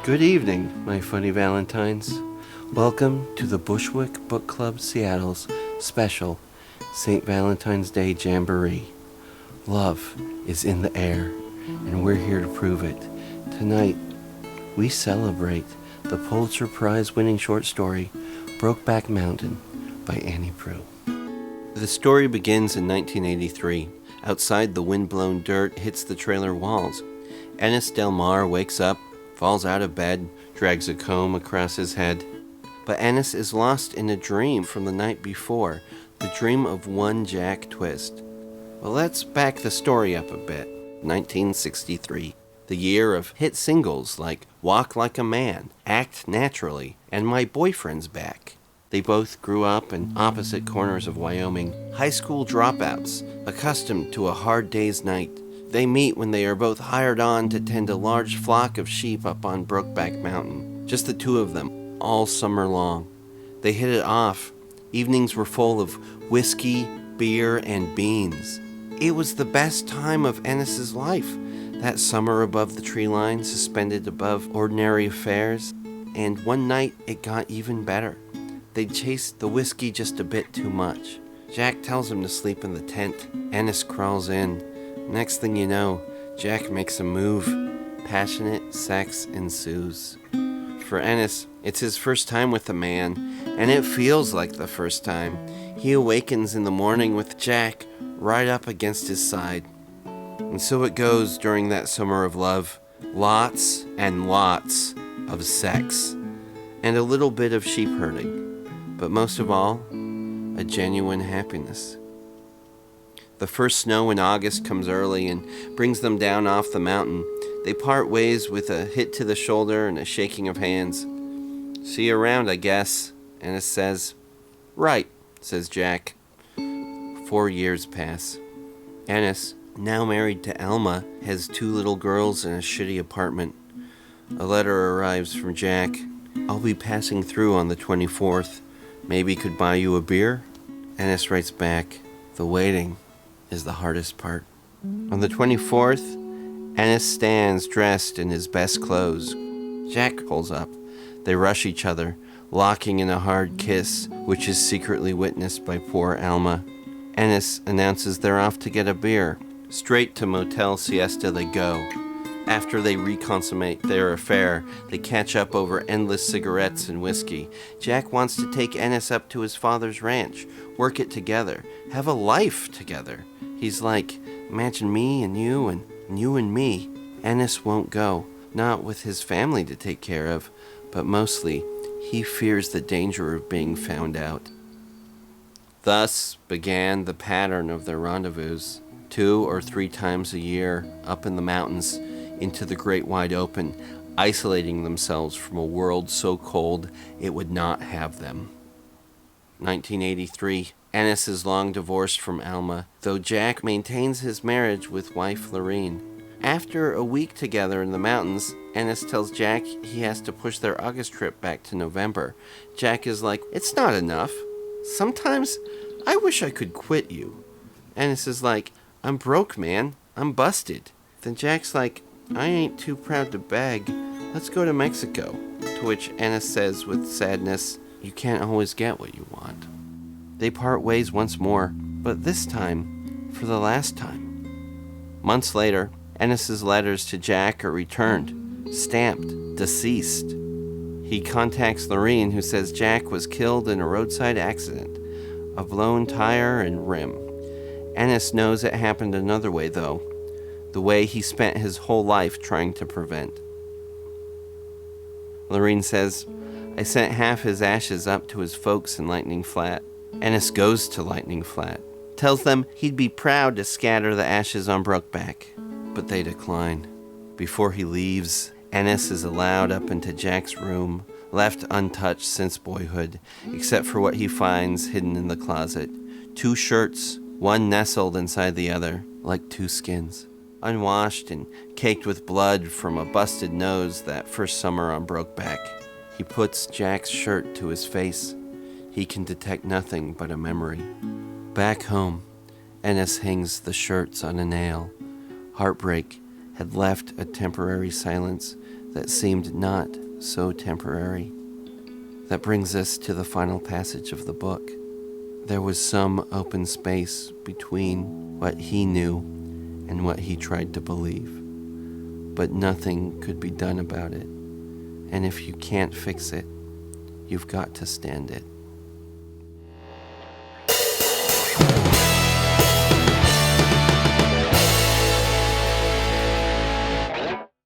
Good evening, my funny Valentines. Welcome to the Bushwick Book Club Seattle's special St. Valentine's Day Jamboree. Love is in the air, and we're here to prove it. Tonight, we celebrate the Pulitzer Prize-winning short story, Brokeback Mountain by Annie Proulx. The story begins in 1983. Outside, the wind-blown dirt hits the trailer walls. Ennis Del Mar wakes up, falls out of bed, drags a comb across his head. But Ennis is lost in a dream from the night before, the dream of one Jack Twist. Well, let's back the story up a bit. 1963, the year of hit singles like Walk Like a Man, Act Naturally, and My Boyfriend's Back. They both grew up in opposite corners of Wyoming, high school dropouts, accustomed to a hard day's night. They meet when they are both hired on to tend a large flock of sheep up on Brokeback Mountain. Just the two of them, all summer long. They hit it off. Evenings were full of whiskey, beer, and beans. It was the best time of Ennis's life. That summer above the tree line, suspended above ordinary affairs. And one night, it got even better. They'd chased the whiskey just a bit too much. Jack tells him to sleep in the tent. Ennis crawls in. Next thing you know, Jack makes a move. Passionate sex ensues. For Ennis, it's his first time with a man, and it feels like the first time. He awakens in the morning with Jack right up against his side. And so it goes during that summer of love. Lots and lots of sex. And a little bit of sheep herding. But most of all, a genuine happiness. The first snow in August comes early and brings them down off the mountain. They part ways with a hit to the shoulder and a shaking of hands. See you around, I guess, Ennis says. Right, says Jack. 4 years pass. Ennis, now married to Alma, has 2 little girls and a shitty apartment. A letter arrives from Jack. I'll be passing through on the 24th. Maybe could buy you a beer? Ennis writes back, the waiting is the hardest part. On the 24th, Ennis stands dressed in his best clothes. Jack pulls up. They rush each other, locking in a hard kiss, which is secretly witnessed by poor Alma. Ennis announces they're off to get a beer. Straight to Motel Siesta they go. After they reconsummate their affair, they catch up over endless cigarettes and whiskey. Jack wants to take Ennis up to his father's ranch, work it together, have a life together. He's like, imagine me and you and me. Ennis won't go, not with his family to take care of, but mostly he fears the danger of being found out. Thus began the pattern of their rendezvous, 2 or 3 times a year, up in the mountains, into the great wide open, isolating themselves from a world so cold it would not have them. 1983, Ennis is long divorced from Alma, though Jack maintains his marriage with wife Lorene. After a week together in the mountains, Ennis tells Jack he has to push their August trip back to November. Jack is like, it's not enough. Sometimes I wish I could quit you. Ennis is like, I'm broke, man. I'm busted. Then Jack's like, I ain't too proud to beg. Let's go to Mexico. To which Ennis says with sadness, you can't always get what you want. They part ways once more, but this time, for the last time. Months later, Ennis's letters to Jack are returned, stamped, deceased. He contacts Lorene, who says Jack was killed in a roadside accident, a blown tire and rim. Ennis knows it happened another way, though. The way he spent his whole life trying to prevent. Lorene says, I sent half his ashes up to his folks in Lightning Flat. Ennis goes to Lightning Flat. Tells them he'd be proud to scatter the ashes on Brokeback. But they decline. Before he leaves, Ennis is allowed up into Jack's room, left untouched since boyhood, except for what he finds hidden in the closet. 2 shirts, one nestled inside the other, like 2 skins. Unwashed and caked with blood from a busted nose that first summer on Brokeback. He puts Jack's shirt to his face. He can detect nothing but a memory. Back home, Ennis hangs the shirts on a nail. Heartbreak had left a temporary silence that seemed not so temporary. That brings us to the final passage of the book. There was some open space between what he knew and what he tried to believe, but nothing could be done about it. And if you can't fix it, you've got to stand it.